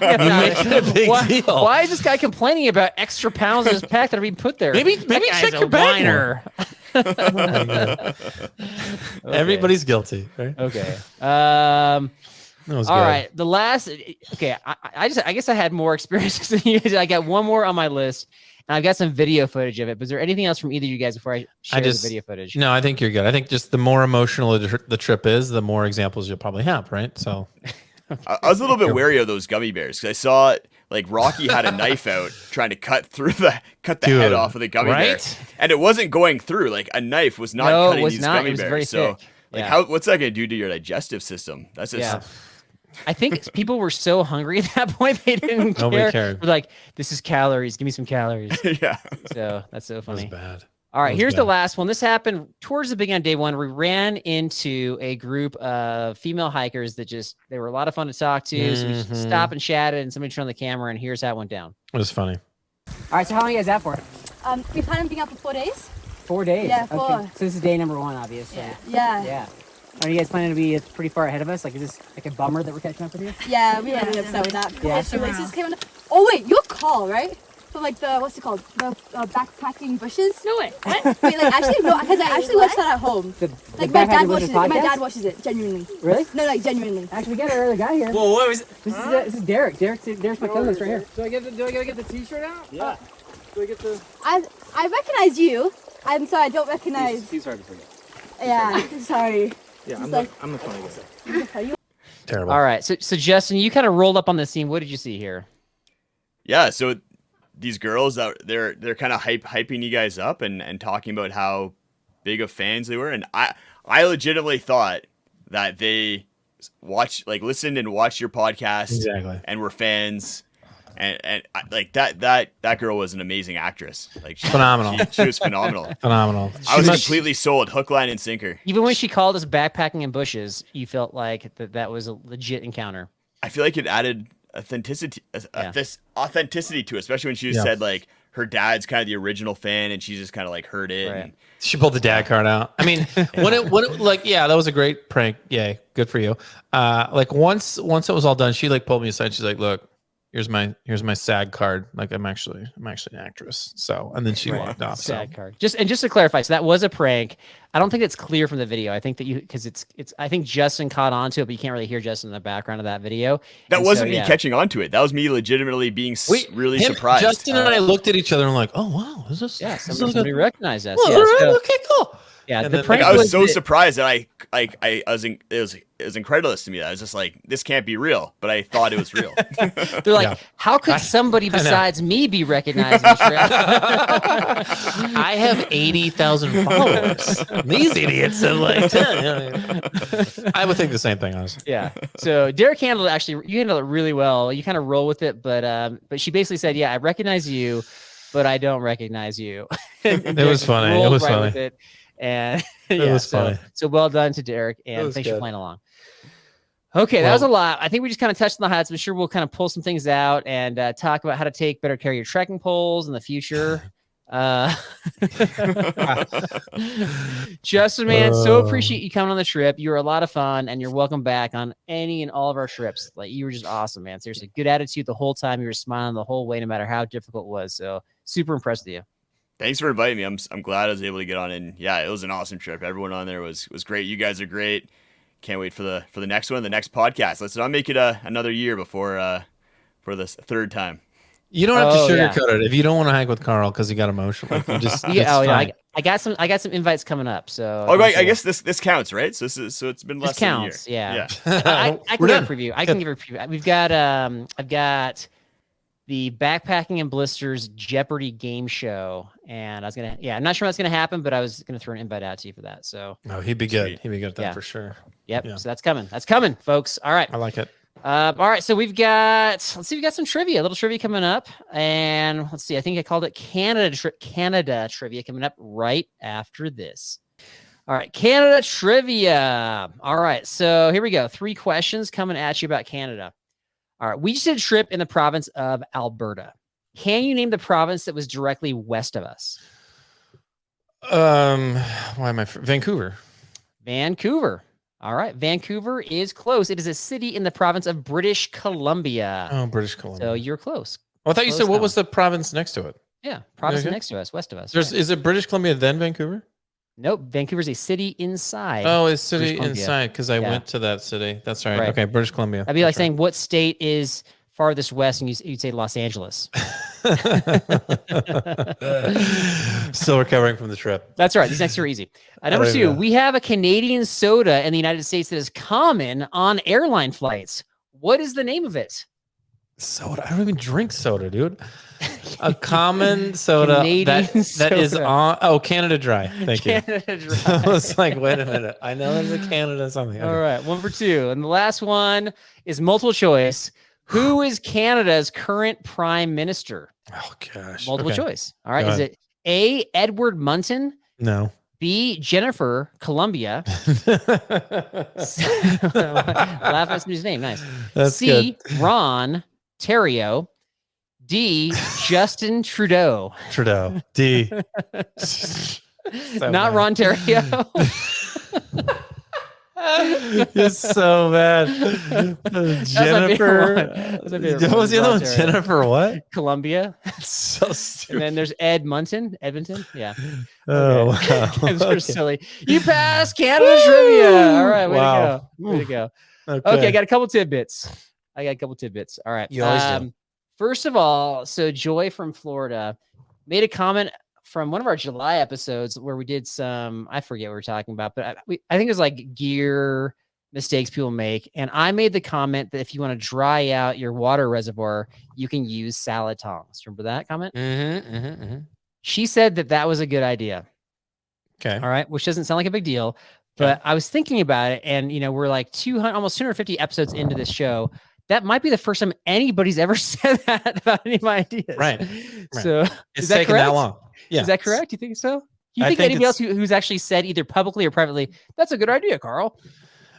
is this guy complaining about extra pounds in his pack that are being put there? Maybe check your bag. Everybody's guilty. Right? Okay. All right. The last. Okay. I guess I had more experiences than you. I got one more on my list, and I've got some video footage of it. But is there anything else from either of you guys before I share the video footage? No, I think you're good. I think just the more emotional the trip is, the more examples you'll probably have. Right. So. I was a little bit wary of those gummy bears because I saw like Rocky had a knife out trying to cut the head off of the gummy bear, and it wasn't going through. Like a knife was not cutting these gummy bears. So like, what's that gonna do to your digestive system? That's just. I think people were so hungry at that point they didn't care. Nobody cared. They're like, this is calories. Give me some calories. Yeah. So that's so funny. That was bad. All right, here's the last one. This happened towards the beginning of day 1. We ran into a group of female hikers that they were a lot of fun to talk to. So we just stopped and chatted, and somebody turned on the camera, and here's how it went down. It was funny. All right, so how long are you guys out for? We plan on being out for 4 days. 4 days? Yeah, 4. Okay. So this is day number 1, obviously. Yeah. Are you guys planning to be pretty far ahead of us? Like, is this like a bummer that we're catching up with you? Yeah, we were really upset with that. Yeah. Oh, wait, your call, right? For like what's it called? The backpacking bushes? No way. What? Wait, like actually no, because I actually watched that at home. Like my dad watches it. My dad watches it genuinely. Really? No, like genuinely. Actually, we got our other guy here. Whoa, what was it? This is Derek. Derek's my co-host right here. Do I gotta get the t-shirt out? Yeah. Do I get the? I recognize you. I'm sorry, I don't recognize. He's hard to forget. Yeah, sorry. Yeah, I'm the funny guy. Terrible. All right, so Justin, you kind of rolled up on the scene. What did you see here? Yeah, so these girls that they're kind of hyping you guys up and talking about how big of fans they were, and I legitimately thought that they listened and watched your podcast and were fans, and like that girl was an amazing actress. Like phenomenal. She was phenomenal. Phenomenal. I was completely sold, hook, line, and sinker. Even when she called us backpacking in bushes, you felt like that was a legit encounter. I feel like it added authenticity to it, especially when she said like her dad's kind of the original fan and she just kind of like heard it. Right. And she pulled the dad card out. I mean, when it like, yeah, that was a great prank. Yay. Good for you. Like once it was all done, she like pulled me aside. She's like, look, here's my SAG card. Like I'm actually an actress. So, and then she walked off. SAG card. Just to clarify, so that was a prank. I don't think it's clear from the video. I think that because I think Justin caught on to it, but you can't really hear Justin in the background of that video. That wasn't me catching on to it. That was me legitimately being really surprised. Justin and I looked at each other and like, oh wow, is this? Yeah, somebody recognized us. Well, yeah, okay, cool. Yeah, And the then, prank I was was so that- surprised that it was incredulous to me. I was just like, this can't be real, but I thought it was real. They're like, Yeah. how could somebody I know. besides me be recognizing the trip? I have 80,000 followers. These idiots are like 10. I would think the same thing, honestly. Yeah. So Derek handled you handled it really well. You kind of roll with it, but she basically said, "Yeah, I recognize you, but I don't recognize you." And It was funny. It rolled was right funny. with it. And It was funny. So well done to Derek, It and was thanks for good. playing along. Okay, that Well- was a lot. I think we just kind of touched on the highlights. I'm sure we'll kind of pull some things out and talk about how to take better care of your trekking poles in the future. Justin, man, so appreciate you coming on the trip. You were a lot of fun, and you're welcome back on any and all of our trips. Like, you were just awesome, man. Seriously, good attitude the whole time. You were smiling the whole way, no matter how difficult it was. So super impressed with you. Thanks for inviting me. I'm glad I was able to get on, and yeah, it was an awesome trip. Everyone on there was great. You guys are great. Can't wait for the next one, the next podcast. Let's not make it another year before for this third time. You don't have to Oh, yeah. sugarcoat it if you don't want to hang with Carl because he got emotional. Like, you just it's Yeah, fine. I got some invites coming up. So Oh, I guess this counts, right? So it's been less this than a year. counts. Yeah. Yeah. I We're can give a done. preview. I can give a preview. We've got I've got the Backpacking and Blisters Jeopardy game show, and I'm not sure what's gonna happen, but I was gonna throw an invite out to you for that. So No, he'd be good. Sweet. He'd be good at that Yeah. for sure. yep. Yeah. So that's coming. That's coming, folks. All right. I like it. All right. So we've got some trivia, a little trivia coming up, and let's see. I think I called it Canada trivia coming up right after this. All right, Canada trivia. All right, so here we go. 3 questions coming at you about Canada. All right, we just did a trip in the province of Alberta. Can you name the province that was directly west of us? Why am I Vancouver? Vancouver. All right, Vancouver is close. It is a city in the province of British Columbia. Oh, British Columbia. So you're close. I thought you close said what now. was the province next to it? Yeah, province Okay. next to us, west of us. There's right. is it British Columbia then Vancouver? Nope, Vancouver's a city inside. Oh, it's British city Columbia. inside because I Yeah. went to that city. That's right. Right. Okay, British Columbia. That'd be like That's right. saying what state is farthest west, and you'd say Los Angeles. Still recovering from the trip. That's right. These next two are easy. Number don't 2, even know. we have a Canadian soda in the United States that is common on airline flights. What is the name of it? Soda. I don't even drink soda, dude. A common soda Canadian that is soda. on. Oh, Canada Dry. Thank you. Canada I Dry. was like, wait a minute. I know there's a Canada something. All Okay. right, 1 for 2. And the last one is multiple choice. Who is Canada's current prime minister? Oh gosh. Multiple Okay. choice. All right. Go Is it A, Edward Munson, No. B, Jennifer Columbia? Laugh at somebody's name. Nice. That's C, good. Ron Terrio. D, Justin Trudeau. Trudeau. D. Not bad. Ron Terrio. It's so bad. Jennifer. That's my favorite What was the one, other one? Ron Terrio. Jennifer what? Columbia. So And stupid. then there's Edmonton. Yeah. Oh, Okay. wow. Those are Okay. silly. You passed Canada trivia. All right. Way Wow. to go. Way to go. Okay. Okay. I got a couple tidbits. All right. You always do. First of all, so Joy from Florida made a comment from one of our July episodes where we did some, I forget what we were talking about, but I think it was like gear mistakes people make. And I made the comment that if you want to dry out your water reservoir, you can use salad tongs. Remember that comment? She said that was a good idea. Okay. All right. Which doesn't sound like a big deal, but I was thinking about it, and we're like almost 250 episodes into this show. That might be the first time anybody's ever said that about any of my ideas. Right. So It's is that taken correct? that long. Yeah. Is that correct? You think so? You I think think anybody else it's- who's actually said either publicly or privately, that's a good idea, Carl?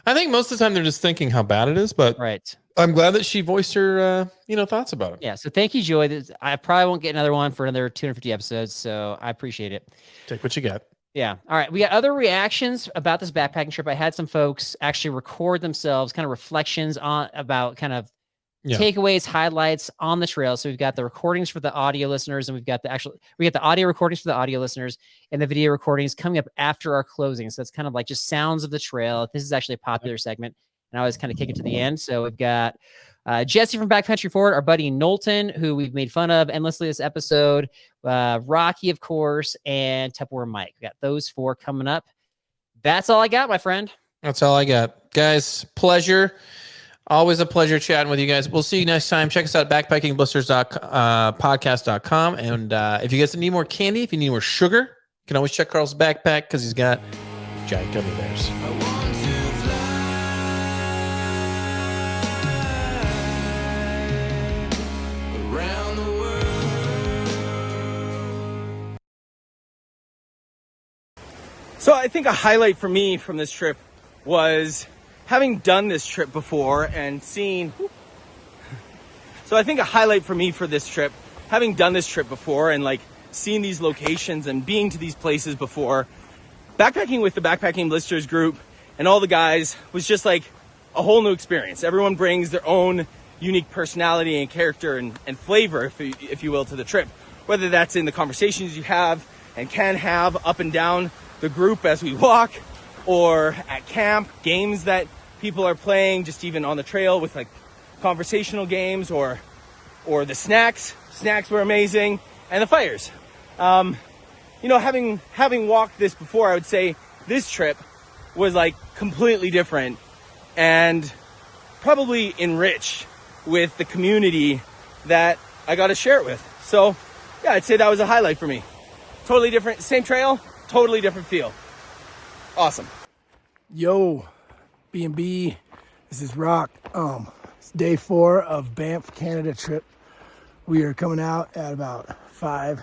I think most of the time they're just thinking how bad it is, but Right. I'm glad that she voiced her, thoughts about it. Yeah. So thank you, Joy. I probably won't get another one for another 250 episodes, so I appreciate it. Take what you get. Yeah. All right. We got other reactions about this backpacking trip. I had some folks actually record themselves, kind of reflections about kind of takeaways, highlights on the trail. So we've got the recordings for the audio listeners, and we got the audio recordings for the audio listeners, and the video recordings coming up after our closing. So it's kind of like just sounds of the trail. This is actually a popular segment, and I always kind of kick it to the end. So we've got Jesse from Backcountry Forward, our buddy Knowlton, who we've made fun of endlessly this episode, Rocky, of course, and Tupperware Mike. We got those 4 coming up. That's all I got, my friend. That's all I got. Guys, pleasure. Always a pleasure chatting with you guys. We'll see you next time. Check us out at backpackingblisters.podcast.com. And if you guys need more candy, if you need more sugar, you can always check Carl's backpack because he's got giant gummy bears. So I think a highlight for me from this trip was having done this trip before and seeing. So I think a highlight for me for this trip, having done this trip before and like seeing these locations and being to these places before, backpacking with the Backpacking Blisters group and all the guys was just like a whole new experience. Everyone brings their own unique personality and character and flavor, if you will, to the trip. Whether that's in the conversations you have and can have up and down the group as we walk, or at camp, games that people are playing, just even on the trail with like conversational games, or the snacks. Snacks were amazing, and the fires. You know, having walked this before, I would say this trip was like completely different and probably enriched with the community that I got to share it with. So yeah, I'd say that was a highlight for me. Totally different, same trail, totally different feel. Awesome. Yo, B&B, this is Rock. It's day 4 of Banff, Canada trip. We are coming out at about 5.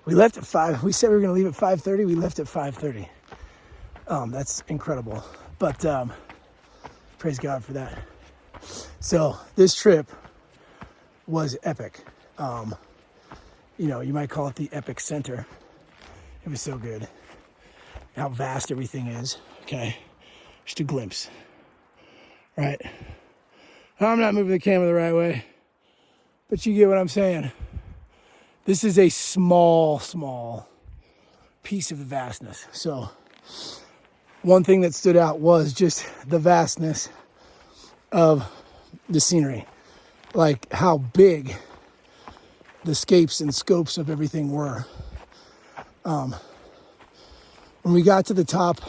We left at 5. We said we were going to leave at 5:30. We left at 5:30. That's incredible. But praise God for that. So this trip was epic. You know, you might call it the epic center. It was so good. How vast everything is. Okay, just a glimpse. Right. I'm not moving the camera the right way, but you get what I'm saying. This is a small piece of the vastness. So one thing that stood out was just the vastness of the scenery. Like how big the scapes and scopes of everything were. When we got to the top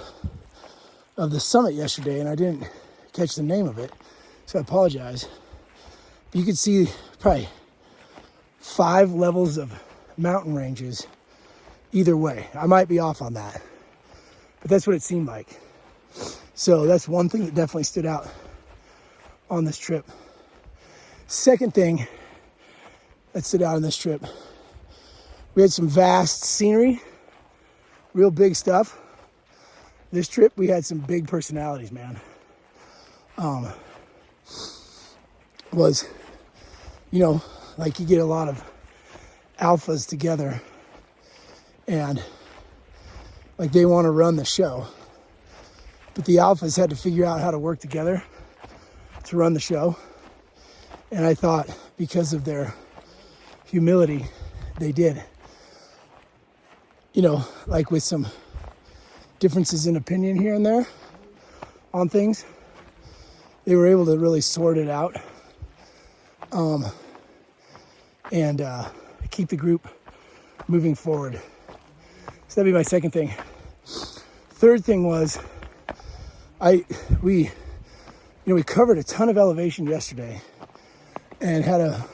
of the summit yesterday, and I didn't catch the name of it, so I apologize. But you could see probably 5 levels of mountain ranges either way. I might be off on that, but that's what it seemed like. So that's one thing that definitely stood out on this trip. Second thing that stood out on this trip, we had some vast scenery, real big stuff. This trip, we had some big personalities, man. Was, you know, like you get a lot of alphas together and like they want to run the show, but the alphas had to figure out how to work together to run the show. And I thought because of their humility, they did. You know, like with some differences in opinion here and there on things, they were able to really sort it out and keep the group moving forward. So that'd be my second thing. Third thing was we covered a ton of elevation yesterday and had a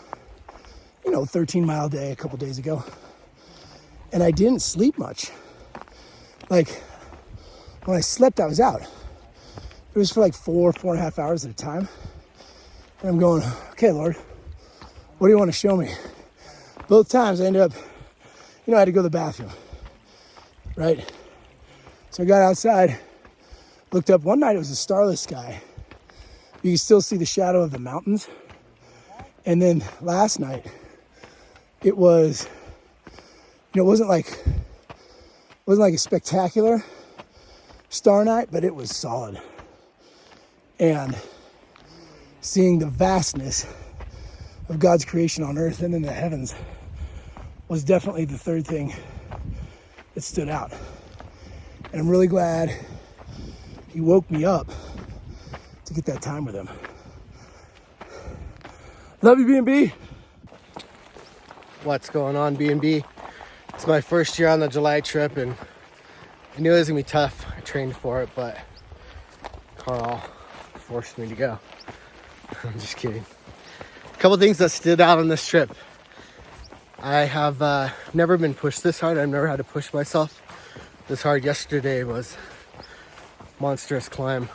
13-mile day a couple days ago. And I didn't sleep much. Like, when I slept, I was out. It was for like 4.5 hours at a time. And I'm going, okay, Lord, what do you want to show me? Both times I ended up, I had to go to the bathroom, right? So I got outside, looked up. One night it was a starless sky. You could still see the shadow of the mountains. And then last night, it was, it wasn't like a spectacular star night, but it was solid. And seeing the vastness of God's creation on earth and in the heavens was definitely the third thing that stood out. And I'm really glad he woke me up to get that time with him. Love you, B&B. What's going on, B&B? It's my first year on the July trip, and I knew it was gonna be tough. I trained for it, but Carl forced me to go. I'm just kidding. A couple things that stood out on this trip. I have never been pushed this hard. I've never had to push myself this hard. Yesterday was monstrous climb.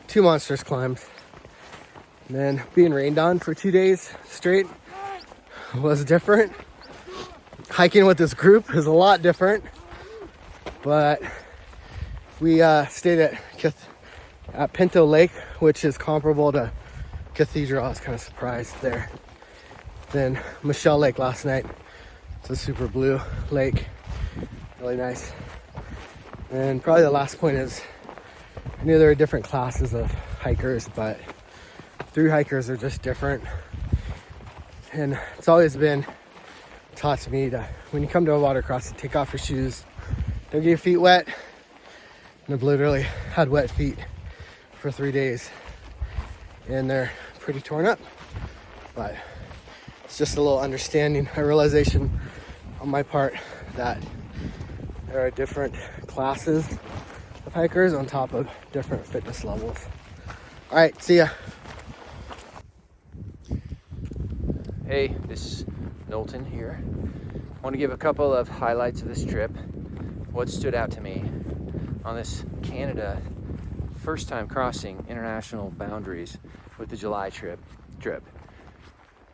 2 monstrous climbs. And then being rained on for 2 days straight was different. Hiking with this group is a lot different. But we stayed at Pinto Lake, which is comparable to Cathedral. I was kind of surprised there. Then Michelle Lake last night. It's a super blue lake. Really nice. And probably the last point is, I knew there were different classes of hikers, but through hikers are just different. And it's always been taught to me to, when you come to a watercross, to take off your shoes. Don't get your feet wet. And I've literally had wet feet for 3 days. And they're pretty torn up. But it's just a little understanding, a realization on my part that there are different classes of hikers on top of different fitness levels. All right, see ya. Hey, this is Knowlton here. I want to give a couple of highlights of this trip. What stood out to me on this Canada first time crossing international boundaries with the July trip.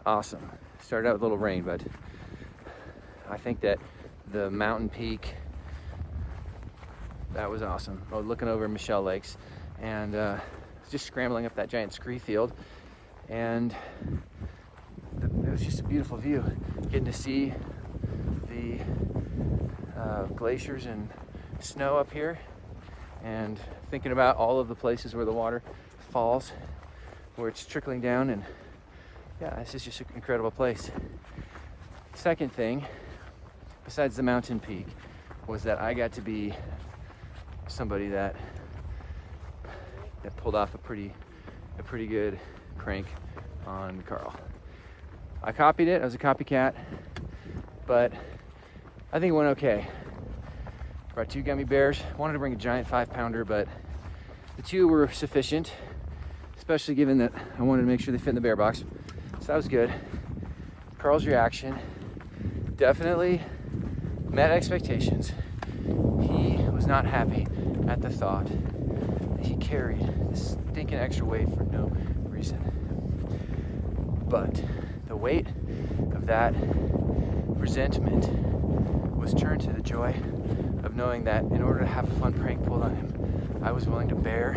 Awesome. Started out with a little rain, but I think that the mountain peak, that was awesome. I was looking over Michelle Lakes and just scrambling up that giant scree field, and it was just a beautiful view. Getting to see the glaciers and snow up here, and thinking about all of the places where the water falls, where it's trickling down, and yeah, this is just an incredible place. Second thing, besides the mountain peak, was that I got to be somebody that pulled off a pretty good crank on Carl. I copied it. I was a copycat, but I think it went okay. Brought 2 gummy bears. Wanted to bring a giant 5-pounder, but the 2 were sufficient, especially given that I wanted to make sure they fit in the bear box. So that was good. Carl's reaction definitely met expectations. He was not happy at the thought that he carried this stinking extra weight for no reason. But the weight of that resentment was turned to the joy of knowing that in order to have a fun prank pulled on him, I was willing to bear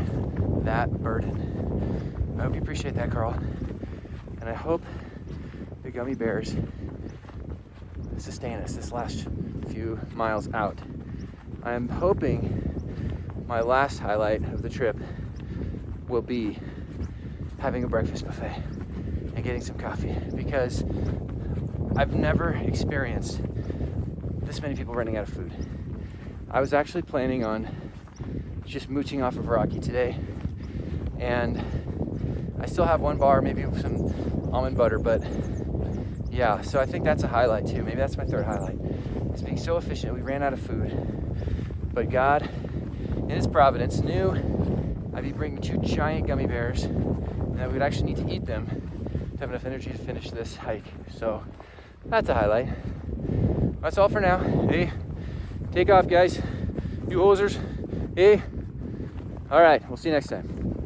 that burden. I hope you appreciate that, Carl. And I hope the gummy bears sustain us this last few miles out. I'm hoping my last highlight of the trip will be having a breakfast buffet and getting some coffee, because I've never experienced this many people running out of food. I was actually planning on just mooching off of Rocky today, and I still have 1 bar, maybe with some almond butter, but yeah, so I think that's a highlight too. Maybe that's my third highlight. It's being so efficient. We ran out of food, but God, in His providence, knew I'd be bringing 2 giant gummy bears, and that we'd actually need to eat them to have enough energy to finish this hike. So that's a highlight. That's all for now. Hey, take off, guys. You hosers. Hey. All right, we'll see you next time.